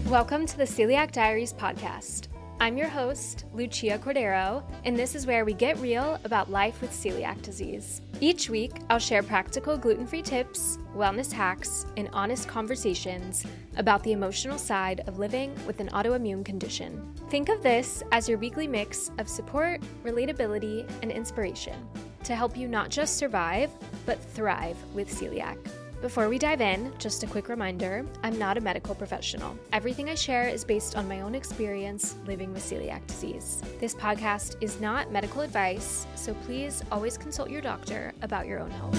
Welcome to the Celiac Diaries Podcast. I'm your host, Lucia Cordero, and this is where we get real about life with celiac disease. Each week, I'll share practical gluten-free tips, wellness hacks, and honest conversations about the emotional side of living with an autoimmune condition. Think of this as your weekly mix of support, relatability, and inspiration to help you not just survive, but thrive with celiac. Before we dive in, just a quick reminder, I'm not a medical professional. Everything I share is based on my own experience living with celiac disease. This podcast is not medical advice, so please always consult your doctor about your own health.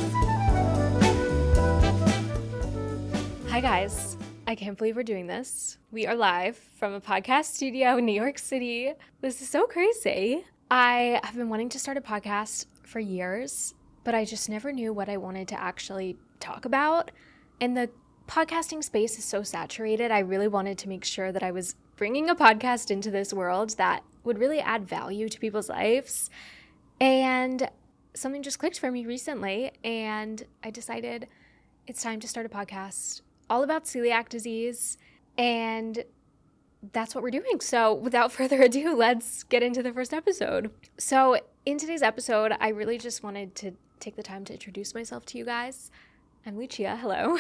Hi guys, I can't believe we're doing this. We are live from a podcast studio in New York City. This is so crazy. I have been wanting to start a podcast for years, but I just never knew what I wanted to actually talk about. And the podcasting space is so saturated. I really wanted to make sure that I was bringing a podcast into this world that would really add value to people's lives. And something just clicked for me recently, and I decided it's time to start a podcast all about celiac disease, and that's what we're doing. So without further ado, let's get into the first episode. So in today's episode, I really just wanted to take the time to introduce myself to you guys. I'm Lucia, hello,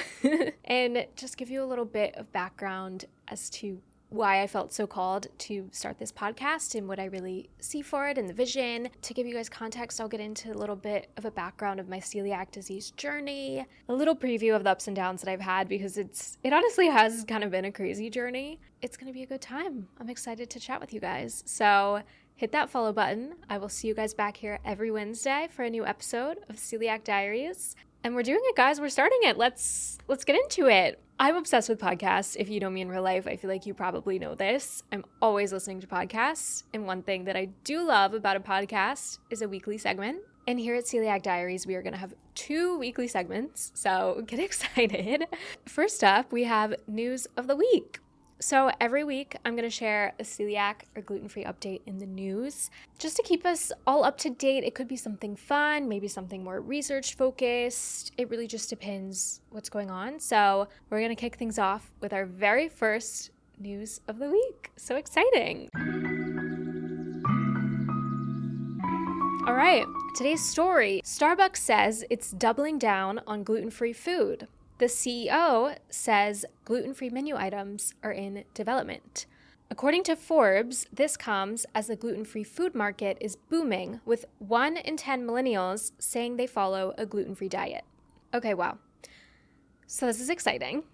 and just give you a little bit of background as to why I felt so called to start this podcast and what I really see for it and the vision. To give you guys context, I'll get into a little bit of a background of my celiac disease journey, a little preview of the ups and downs that I've had, because it honestly has kind of been a crazy journey. It's going to be a good time. I'm excited to chat with you guys. So hit that follow button. I will see you guys back here every Wednesday for a new episode of Celiac Diaries. And we're doing it, guys. We're starting it. Let's get into it. I'm obsessed with podcasts. If you know me in real life, I feel like you probably know this. I'm always listening to podcasts. And one thing that I do love about a podcast is a weekly segment. And here at Celiac Diaries, we are going to have 2 weekly segments. So get excited. First up, we have news of the week. So every week, I'm going to share a celiac or gluten-free update in the news just to keep us all up to date. It could be something fun, maybe something more research-focused. It really just depends what's going on. So we're going to kick things off with our very first news of the week. So exciting. All right, today's story. Starbucks says it's doubling down on gluten-free food. The CEO says gluten-free menu items are in development. According to Forbes, this comes as the gluten-free food market is booming, with 1 in 10 millennials saying they follow a gluten-free diet. Okay, wow. So this is exciting.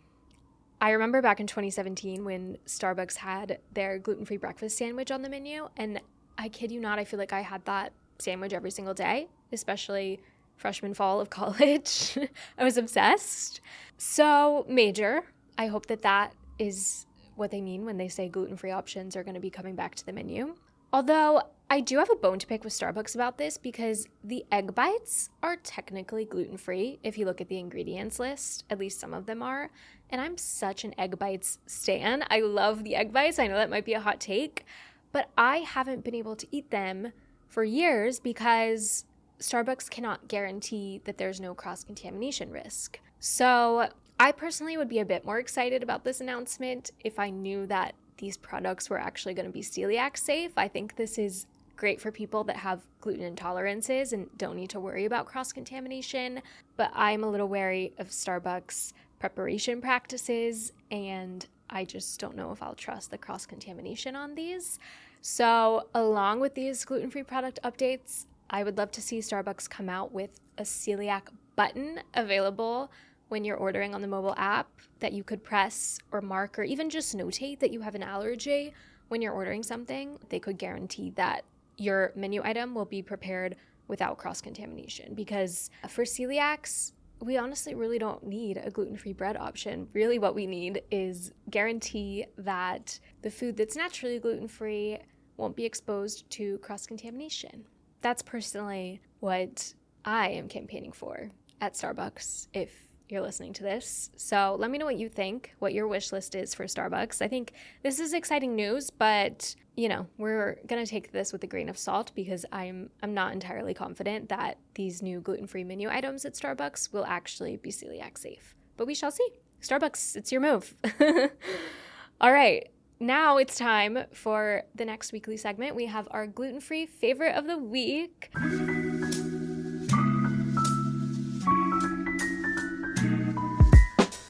I remember back in 2017 when Starbucks had their gluten-free breakfast sandwich on the menu, and I kid you not, I feel like I had that sandwich every single day, especially freshman fall of college. I was obsessed. So major. I hope that is what they mean when they say gluten-free options are going to be coming back to the menu. Although I do have a bone to pick with Starbucks about this, because the egg bites are technically gluten-free if you look at the ingredients list. At least some of them are. And I'm such an egg bites stan. I love the egg bites. I know that might be a hot take, but I haven't been able to eat them for years because Starbucks cannot guarantee that there's no cross-contamination risk. So I personally would be a bit more excited about this announcement if I knew that these products were actually going to be celiac safe. I think this is great for people that have gluten intolerances and don't need to worry about cross-contamination, but I'm a little wary of Starbucks preparation practices, and I just don't know if I'll trust the cross-contamination on these. So along with these gluten-free product updates, I would love to see Starbucks come out with a celiac button available when you're ordering on the mobile app that you could press or mark or even just notate that you have an allergy when you're ordering something. They could guarantee that your menu item will be prepared without cross-contamination, because for celiacs, we honestly really don't need a gluten-free bread option. Really what we need is guarantee that the food that's naturally gluten-free won't be exposed to cross-contamination. That's personally what I am campaigning for at Starbucks, if you're listening to this. So let me know what you think, what your wish list is for Starbucks. I think this is exciting news, but we're going to take this with a grain of salt, because I'm not entirely confident that these new gluten-free menu items at Starbucks will actually be celiac safe. But we shall see. Starbucks, it's your move. All right, now it's time for the next weekly segment. We have our gluten-free favorite of the week.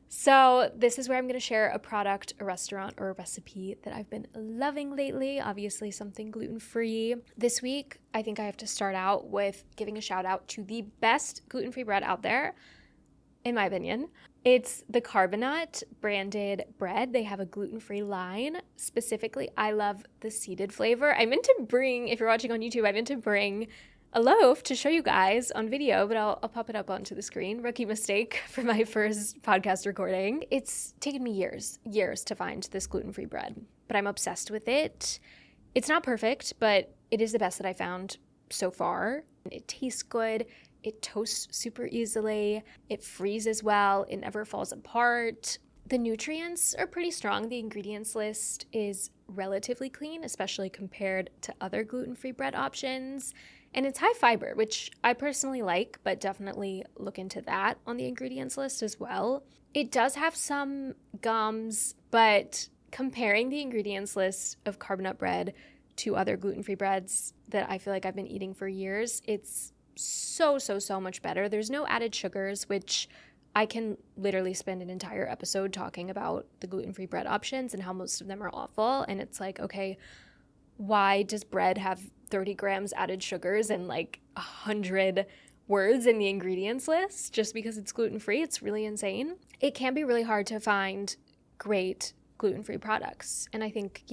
So this is where I'm going to share a product, a restaurant, or a recipe that I've been loving lately, obviously something gluten-free. This week, I think I have to start out with giving a shout out to the best gluten-free bread out there, in my opinion. It's the Carbonut branded bread. They have a gluten-free line. Specifically, I love the seeded flavor. I meant to bring, if you're watching on YouTube, I meant to bring a loaf to show you guys on video, but I'll pop it up onto the screen. Rookie mistake for my first podcast recording. It's taken me years to find this gluten-free bread, but I'm obsessed with it. It's not perfect, but it is the best that I found so far. It tastes good. It toasts super easily. It freezes well. It never falls apart. The nutrients are pretty strong. The ingredients list is relatively clean, especially compared to other gluten-free bread options. And it's high fiber, which I personally like, but definitely look into that on the ingredients list as well. It does have some gums, but comparing the ingredients list of Carbonut bread to other gluten-free breads that I feel like I've been eating for years, it's so much better. There's no added sugars, which I can literally spend an entire episode talking about the gluten-free bread options and how most of them are awful. And it's like, okay, why does bread have 30 grams added sugars and like 100 words in the ingredients list just because it's gluten-free? It's really insane. It can be really hard to find great gluten-free products. And I think,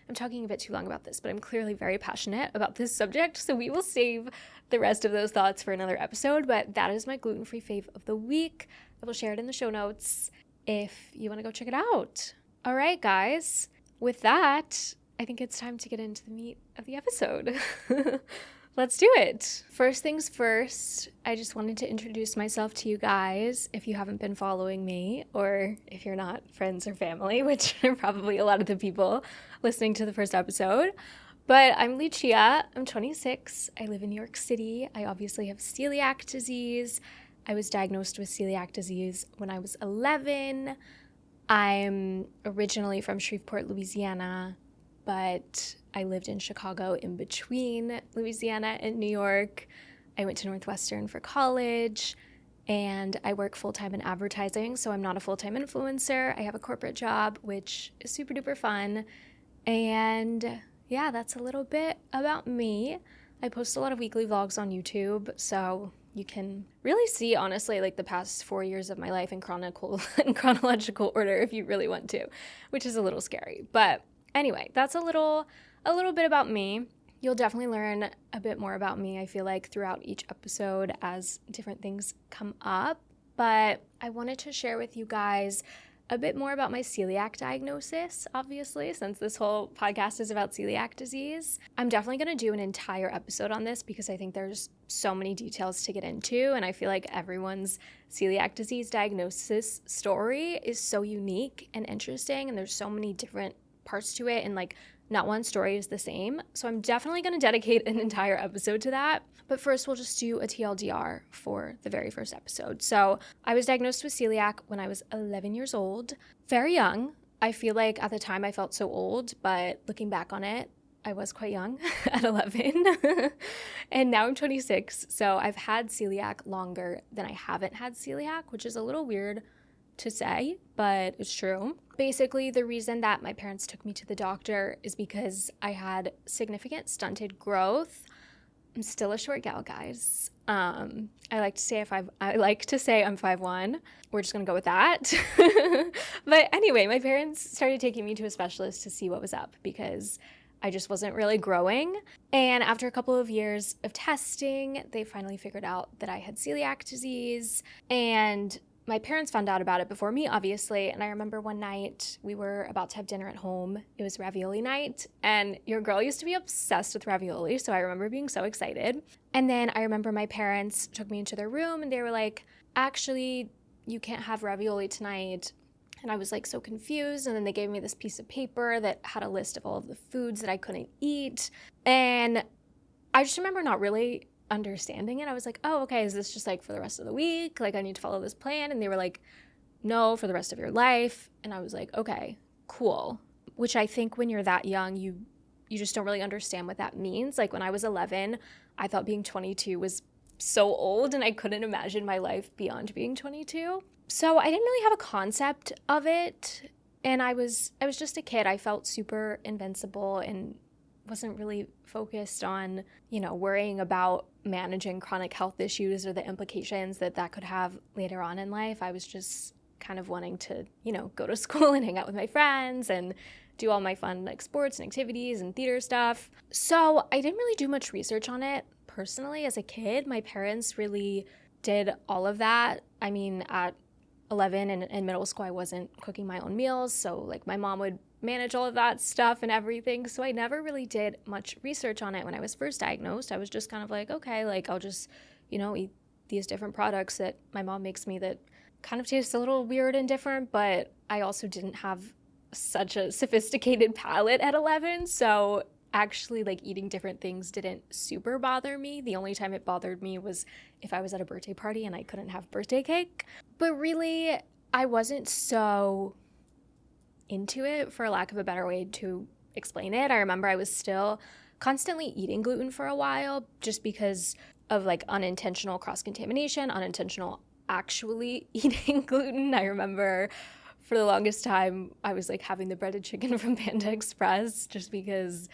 I'm talking a bit too long about this, but I'm clearly very passionate about this subject. So we will save the rest of those thoughts for another episode, but that is my gluten-free fave of the week. I will share it in the show notes if you want to go check it out. All right, guys. With that, I think it's time to get into the meat of the episode. Let's do it. First things first, I just wanted to introduce myself to you guys if you haven't been following me, or if you're not friends or family, which are probably a lot of the people listening to the first episode. But I'm Lucia. I'm 26. I live in New York City. I obviously have celiac disease. I was diagnosed with celiac disease when I was 11. I'm originally from Shreveport, Louisiana, but I lived in Chicago in between Louisiana and New York. I went to Northwestern for college, and I work full-time in advertising, so I'm not a full-time influencer. I have a corporate job, which is super duper fun. And yeah, that's a little bit about me. I post a lot of weekly vlogs on YouTube, so you can really see, honestly, like the past 4 years of my life in chronological order if you really want to, which is a little scary. But anyway, that's a little bit about me. You'll definitely learn a bit more about me, I feel like, throughout each episode as different things come up. But I wanted to share with you guys a bit more about my celiac diagnosis, obviously, since this whole podcast is about celiac disease. I'm definitely going to do an entire episode on this because I think there's so many details to get into, and I feel like everyone's celiac disease diagnosis story is so unique and interesting, and there's so many different parts to it, and like not one story is the same. So I'm definitely going to dedicate an entire episode to that. But first, we'll just do a TLDR for the very first episode. So I was diagnosed with celiac when I was 11 years old. Very young. I feel like at the time I felt so old, but looking back on it, I was quite young at 11. And now I'm 26. So I've had celiac longer than I haven't had celiac, which is a little weird to say, but it's true. Basically, the reason that my parents took me to the doctor is because I had significant stunted growth. I'm still a short gal, guys. I like to say I'm 5'1". We're just gonna go with that. But anyway, my parents started taking me to a specialist to see what was up because I just wasn't really growing. And after a couple of years of testing, they finally figured out that I had celiac disease. And my parents found out about it before me, obviously, and I remember one night we were about to have dinner at home. It was ravioli night, and your girl used to be obsessed with ravioli, so I remember being so excited. And then I remember my parents took me into their room, and they were like, actually, you can't have ravioli tonight. And I was like so confused, and then they gave me this piece of paper that had a list of all of the foods that I couldn't eat, and I just remember not really understanding it. I was like, oh, okay, is this just like for the rest of the week? Like I need to follow this plan? And they were like, no, for the rest of your life. And I was like, okay, cool, which I think when you're that young, you just don't really understand what that means. Like when I was 11, I thought being 22 was so old and I couldn't imagine my life beyond being 22. So I didn't really have a concept of it. And I was just a kid. I felt super invincible and wasn't really focused on, worrying about managing chronic health issues or the implications that could have later on in life. I was just kind of wanting to, go to school and hang out with my friends and do all my fun like sports and activities and theater stuff. So I didn't really do much research on it personally as a kid. My parents really did all of that. I mean, at 11 and in middle school, I wasn't cooking my own meals. So like my mom would manage all of that stuff and everything. So I never really did much research on it when I was first diagnosed. I was just kind of like, okay, like I'll just, eat these different products that my mom makes me that kind of taste a little weird and different, but I also didn't have such a sophisticated palate at 11. So actually like eating different things didn't super bother me. The only time it bothered me was if I was at a birthday party and I couldn't have birthday cake. But really, I wasn't so into it, for lack of a better way to explain it. I remember I was still constantly eating gluten for a while just because of like unintentional cross-contamination, unintentional actually eating gluten. I remember for the longest time I was like having the breaded chicken from Panda Express just because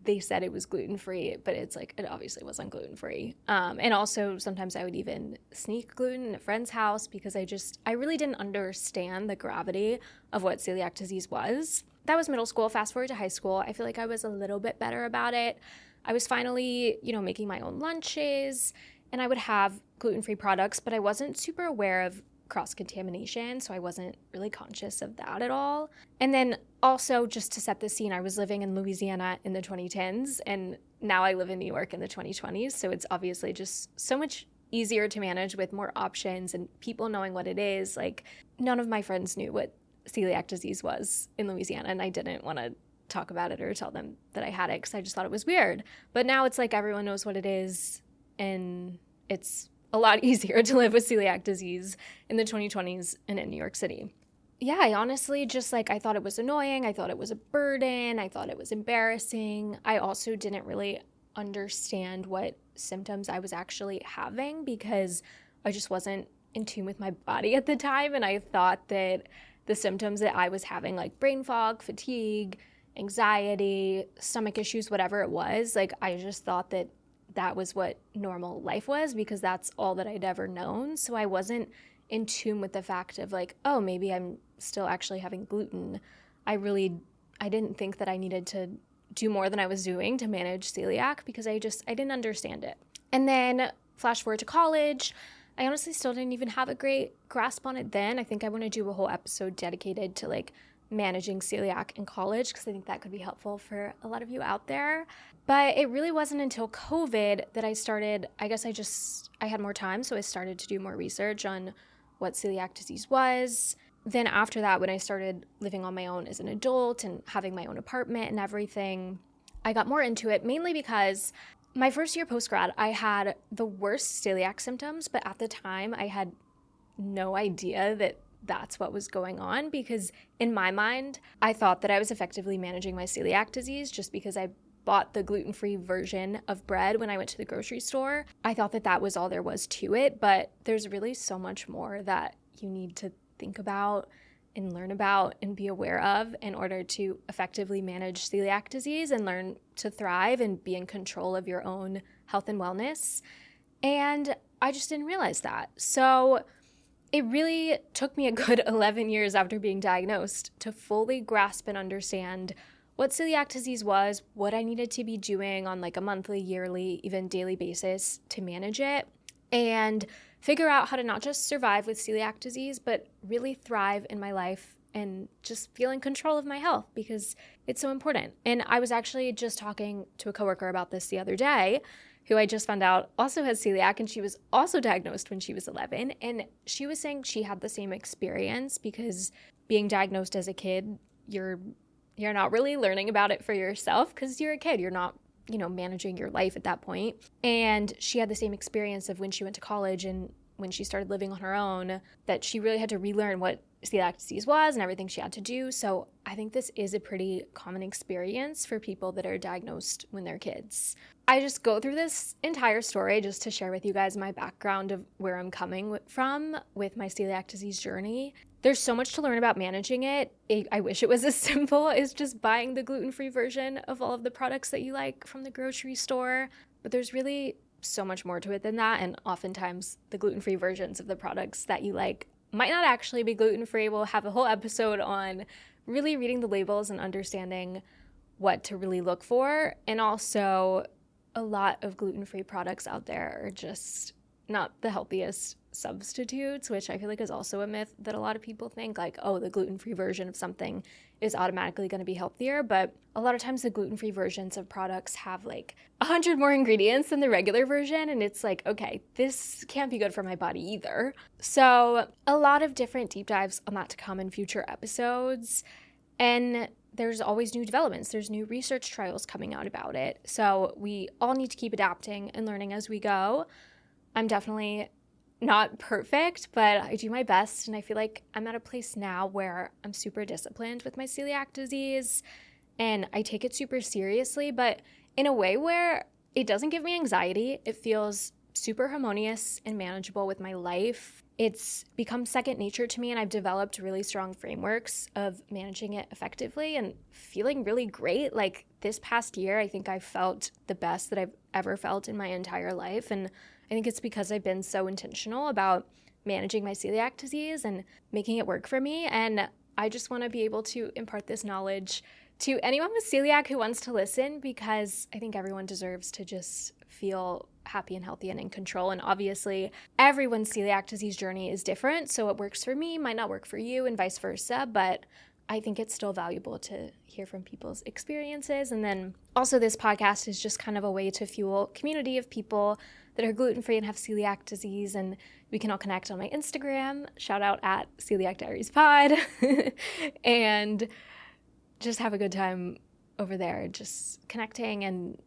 they said it was gluten-free, but it's like it obviously wasn't gluten-free. And also sometimes I would even sneak gluten in a friend's house because I really didn't understand the gravity of what celiac disease was. That was middle school. Fast forward to high school, I feel like I was a little bit better about it. I was finally, making my own lunches, and I would have gluten-free products, but I wasn't super aware of cross-contamination, so I wasn't really conscious of that at all. And then also, just to set the scene, I was living in Louisiana in the 2010s, and now I live in New York in the 2020s, so it's obviously just so much easier to manage with more options and people knowing what it is. Like, none of my friends knew what celiac disease was in Louisiana, and I didn't want to talk about it or tell them that I had it because I just thought it was weird. But now it's like everyone knows what it is, and it's a lot easier to live with celiac disease in the 2020s and in New York City. Yeah, I honestly just I thought it was annoying. I thought it was a burden. I thought it was embarrassing. I also didn't really understand what symptoms I was actually having because I just wasn't in tune with my body at the time. And I thought that the symptoms that I was having, like brain fog, fatigue, anxiety, stomach issues, whatever it was, I just thought that was what normal life was because that's all that I'd ever known. So I wasn't in tune with the fact of oh, maybe I'm still actually having gluten. I didn't think that I needed to do more than I was doing to manage celiac because I didn't understand it. And then flash forward to college, I honestly still didn't even have a great grasp on it then. I think I want to do a whole episode dedicated to managing celiac in college because I think that could be helpful for a lot of you out there. But it really wasn't until COVID that I started, I had more time, so I started to do more research on what celiac disease was. Then after that, when I started living on my own as an adult and having my own apartment and everything, I got more into it, mainly because my first year post-grad, I had the worst celiac symptoms, but at the time I had no idea that that's what was going on because in my mind, I thought that I was effectively managing my celiac disease just because I bought the gluten-free version of bread when I went to the grocery store. I thought that was all there was to it, but there's really so much more that you need to think about and learn about and be aware of in order to effectively manage celiac disease and learn to thrive and be in control of your own health and wellness. And I just didn't realize that. So it really took me a good 11 years after being diagnosed to fully grasp and understand what celiac disease was, what I needed to be doing on a monthly, yearly, even daily basis to manage it, and figure out how to not just survive with celiac disease, but really thrive in my life and just feel in control of my health because it's so important. And I was actually just talking to a coworker about this the other day, who I just found out also has celiac, and she was also diagnosed when she was 11. And she was saying she had the same experience because being diagnosed as a kid, you're not really learning about it for yourself because you're a kid. You're not, managing your life at that point. And she had the same experience of when she went to college and when she started living on her own, that she really had to relearn what celiac disease was and everything she had to do. So I think this is a pretty common experience for people that are diagnosed when they're kids. I just go through this entire story just to share with you guys my background of where I'm coming from with my celiac disease journey. There's so much to learn about managing it. I wish it was as simple as just buying the gluten-free version of all of the products that you like from the grocery store. But there's really so much more to it than that. And oftentimes the gluten-free versions of the products that you like might not actually be gluten-free. We'll have a whole episode on really reading the labels and understanding what to really look for. And also, a lot of gluten-free products out there are just not the healthiest substitutes, which I feel like is also a myth that a lot of people think, like, oh, the gluten-free version of something is automatically going to be healthier. But a lot of times the gluten-free versions of products have like 100 more ingredients than the regular version. And it's like, okay, this can't be good for my body either. So a lot of different deep dives on that to come in future episodes. And there's always new developments. There's new research trials coming out about it. So we all need to keep adapting and learning as we go. I'm definitely not perfect, but I do my best. And I feel like I'm at a place now where I'm super disciplined with my celiac disease and I take it super seriously, but in a way where it doesn't give me anxiety. It feels super harmonious and manageable with my life. It's become second nature to me, and I've developed really strong frameworks of managing it effectively and feeling really great. Like this past year, I think I felt the best that I've ever felt in my entire life. And I think it's because I've been so intentional about managing my celiac disease and making it work for me. And I just want to be able to impart this knowledge to anyone with celiac who wants to listen, because I think everyone deserves to just feel happy and healthy and in control. And obviously, everyone's celiac disease journey is different. So what works for me might not work for you and vice versa. But I think it's still valuable to hear from people's experiences. And then also this podcast is just kind of a way to fuel a community of people that are gluten-free and have celiac disease. And we can all connect on my Instagram. Shout out at Celiac Diaries Pod. And just have a good time over there, just connecting and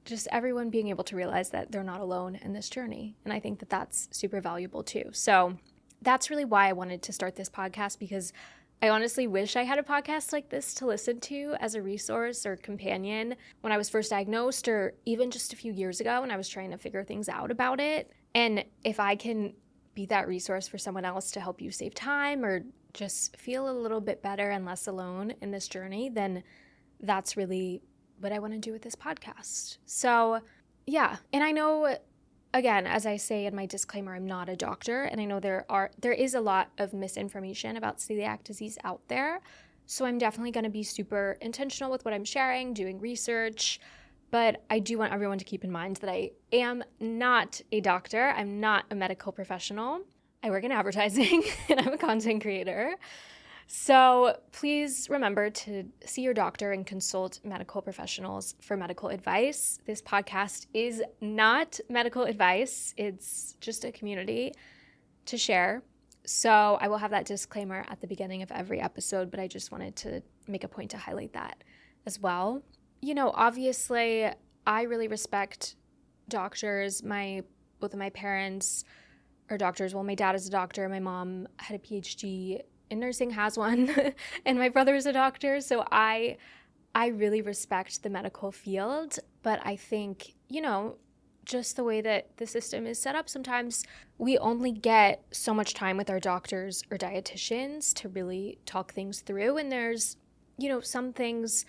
just everyone being able to realize that they're not alone in this journey. And I think that that's super valuable too. So that's really why I wanted to start this podcast, because I honestly wish I had a podcast like this to listen to as a resource or companion when I was first diagnosed, or even just a few years ago when I was trying to figure things out about it. And if I can be that resource for someone else to help you save time or just feel a little bit better and less alone in this journey, then that's really what I want to do with this podcast. So yeah, and I know, again, as I say in my disclaimer, I'm not a doctor, and I know there is a lot of misinformation about celiac disease out there. So I'm definitely going to be super intentional with what I'm sharing, doing research, but I do want everyone to keep in mind that I am not a doctor. I'm not a medical professional. I work in advertising and I'm a content creator. So please remember to see your doctor and consult medical professionals for medical advice. This podcast is not medical advice. It's just a community to share. So I will have that disclaimer at the beginning of every episode, but I just wanted to make a point to highlight that as well. You know, obviously, I really respect doctors. Both of my parents are doctors. Well, my dad is a doctor. My mom had a PhD in nursing, has one, and my brother is a doctor. So I really respect the medical field, but I think, you know, just the way that the system is set up, sometimes we only get so much time with our doctors or dietitians to really talk things through. And there's, you know, some things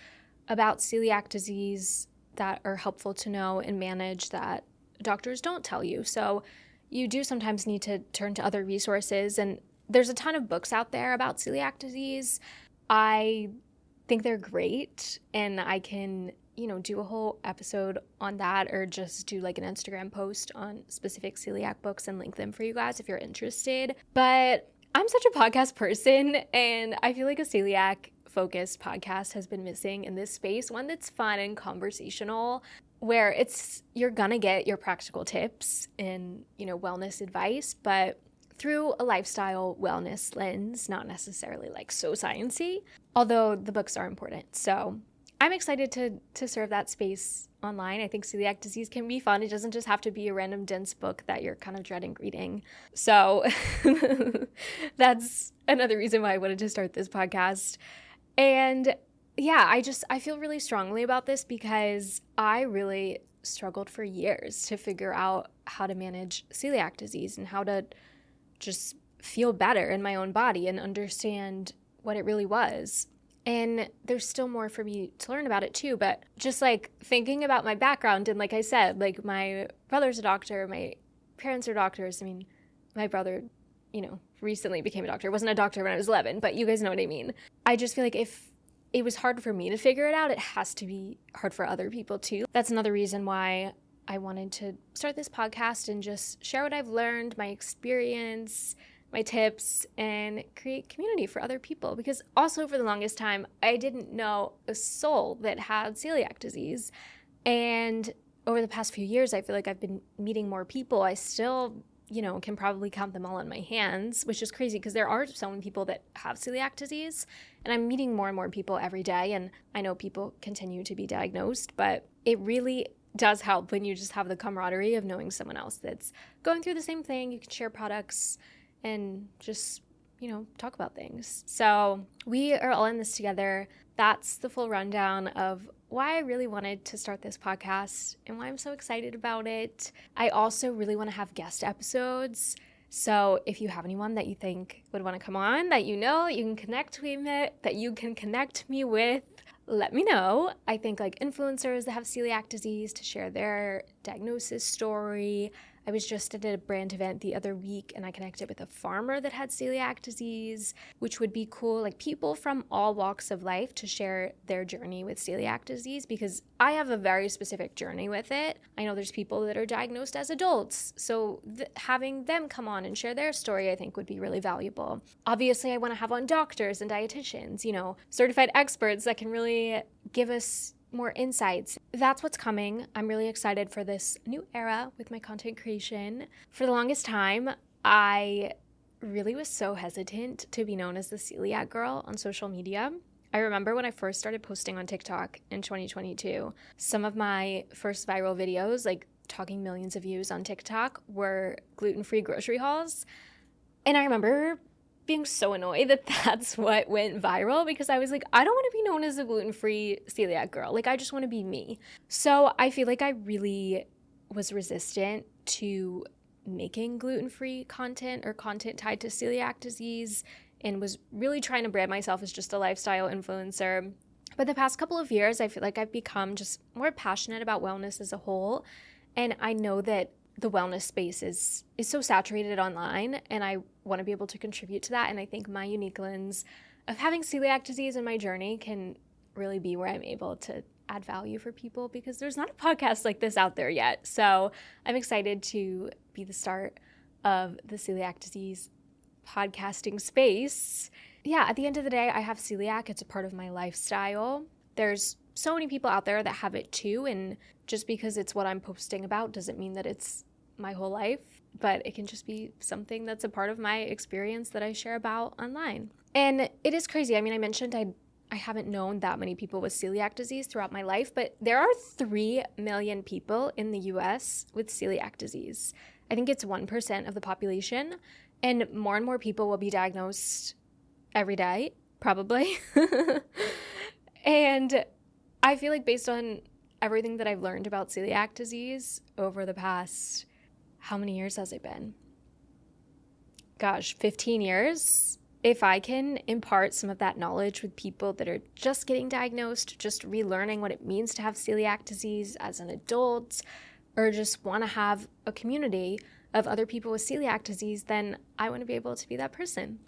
about celiac disease that are helpful to know and manage that doctors don't tell you. So you do sometimes need to turn to other resources. And there's a ton of books out there about celiac disease. I think they're great, and I can, you know, do a whole episode on that, or just do like an Instagram post on specific celiac books and link them for you guys if you're interested. But I'm such a podcast person, and I feel like a celiac focused podcast has been missing in this space, one that's fun and conversational, where you're gonna get your practical tips and, you know, wellness advice, but through a lifestyle wellness lens, not necessarily like so sciencey, although the books are important. So I'm excited to serve that space online. I think celiac disease can be fun. It doesn't just have to be a random dense book that you're kind of dreading reading. So that's another reason why I wanted to start this podcast. And yeah, I feel really strongly about this because I really struggled for years to figure out how to manage celiac disease and how to just feel better in my own body and understand what it really was. And there's still more for me to learn about it too, but just like thinking about my background, and like I said, like my brother's a doctor, my parents are doctors. I mean, my brother, recently became a doctor. Wasn't a doctor when I was 11, but you guys know what I mean. I just feel like if it was hard for me to figure it out, it has to be hard for other people too. That's another reason why I wanted to start this podcast and just share what I've learned, my experience, my tips, and create community for other people. Because also for the longest time, I didn't know a soul that had celiac disease. And over the past few years, I feel like I've been meeting more people. I still, can probably count them all on my hands, which is crazy because there are so many people that have celiac disease. And I'm meeting more and more people every day. And I know people continue to be diagnosed, but it really does help when you just have the camaraderie of knowing someone else that's going through the same thing. You can share products and just, talk about things. So we are all in this together. That's the full rundown of why I really wanted to start this podcast and why I'm so excited about it. I also really want to have guest episodes. So if you have anyone that you think would want to come on, that you can connect me with, let me know. I think like influencers that have celiac disease to share their diagnosis story. I was just at a brand event the other week and I connected with a farmer that had celiac disease, which would be cool. Like people from all walks of life to share their journey with celiac disease, because I have a very specific journey with it. I know there's people that are diagnosed as adults. So having them come on and share their story, I think would be really valuable. Obviously, I want to have on doctors and dietitians, certified experts that can really give us more insights. That's what's coming. I'm really excited for this new era with my content creation. For the longest time, I really was so hesitant to be known as the celiac girl on social media. I remember when I first started posting on TikTok in 2022, some of my first viral videos, like talking millions of views on TikTok, were gluten-free grocery hauls. And I remember being so annoyed that that's what went viral, because I was like, I don't want to be known as a gluten-free celiac girl. Like, I just want to be me. So I feel like I really was resistant to making gluten-free content or content tied to celiac disease, and was really trying to brand myself as just a lifestyle influencer. But the past couple of years, I feel like I've become just more passionate about wellness as a whole. And I know that the wellness space is so saturated online, and I want to be able to contribute to that. And I think my unique lens of having celiac disease in my journey can really be where I'm able to add value for people, because there's not a podcast like this out there yet. So I'm excited to be the start of the celiac disease podcasting space. Yeah, at the end of the day, I have celiac. It's a part of my lifestyle. There's so many people out there that have it too, and just because it's what I'm posting about doesn't mean that it's my whole life, but it can just be something that's a part of my experience that I share about online. And it is crazy. I mean, I mentioned I haven't known that many people with celiac disease throughout my life, but there are 3 million people in the US with celiac disease. I think it's 1% of the population, and more people will be diagnosed every day, probably. And I feel like based on everything that I've learned about celiac disease over the past, how many years has it been? Gosh, 15 years. If I can impart some of that knowledge with people that are just getting diagnosed, just relearning what it means to have celiac disease as an adult, or just want to have a community of other people with celiac disease, then I want to be able to be that person.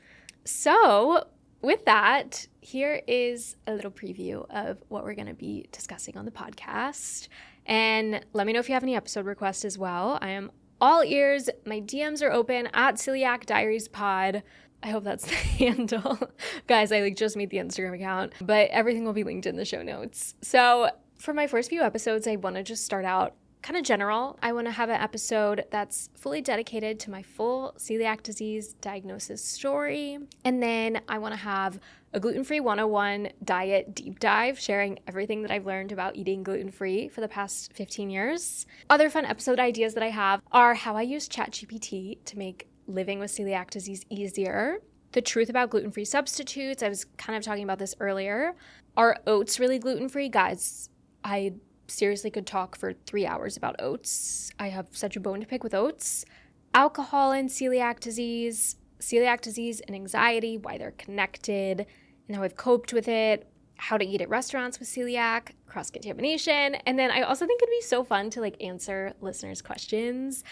So with that, here is a little preview of what we're going to be discussing on the podcast. And let me know if you have any episode requests as well. I am all ears. My DMs are open at Celiac Diaries Pod. I hope that's the handle. Guys, I just made the Instagram account, but everything will be linked in the show notes. So for my first few episodes, I want to just start out kind of general. I want to have an episode that's fully dedicated to my full celiac disease diagnosis story. And then I want to have a Gluten-Free 101 diet deep dive, sharing everything that I've learned about eating gluten-free for the past 15 years. Other fun episode ideas that I have are how I use ChatGPT to make living with celiac disease easier, the truth about gluten-free substitutes. I was kind of talking about this earlier. Are oats really gluten-free? Guys, I seriously could talk for 3 hours about oats. I have such a bone to pick with oats. Alcohol and celiac disease and anxiety, why they're connected, and how I've coped with it, how to eat at restaurants with celiac, cross-contamination. And then I also think it'd be so fun to answer listeners' questions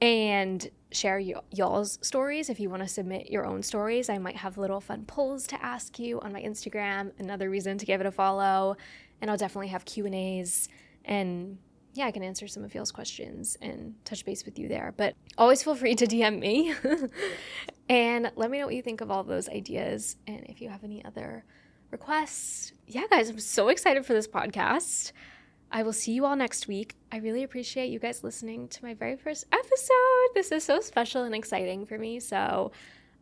and share y'all's stories. If you want to submit your own stories, I might have little fun polls to ask you on my Instagram, another reason to give it a follow. And I'll definitely have Q&As, and I can answer some of y'all's questions and touch base with you there. But always feel free to DM me and let me know what you think of all of those ideas. And if you have any other requests. Yeah, guys, I'm so excited for this podcast. I will see you all next week. I really appreciate you guys listening to my very first episode. This is so special and exciting for me. So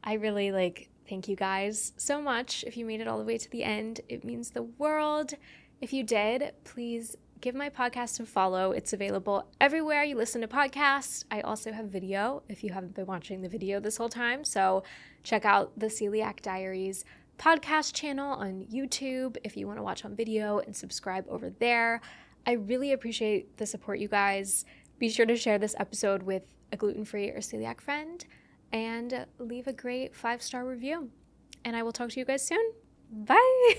I really thank you guys so much. If you made it all the way to the end, it means the world. If you did, please give my podcast a follow. It's available everywhere you listen to podcasts. I also have video if you haven't been watching the video this whole time. So check out the Celiac Diaries podcast channel on YouTube if you want to watch on video, and subscribe over there. I really appreciate the support, you guys. Be sure to share this episode with a gluten-free or celiac friend and leave a great 5-star review. And I will talk to you guys soon. Bye.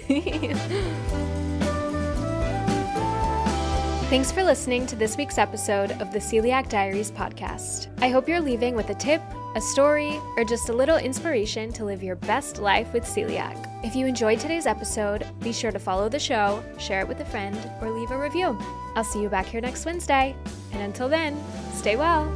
Thanks for listening to this week's episode of the Celiac Diaries Podcast. I hope you're leaving with a tip, a story, or just a little inspiration to live your best life with celiac. If you enjoyed today's episode, be sure to follow the show, share it with a friend, or leave a review. I'll see you back here next Wednesday. And until then, stay well.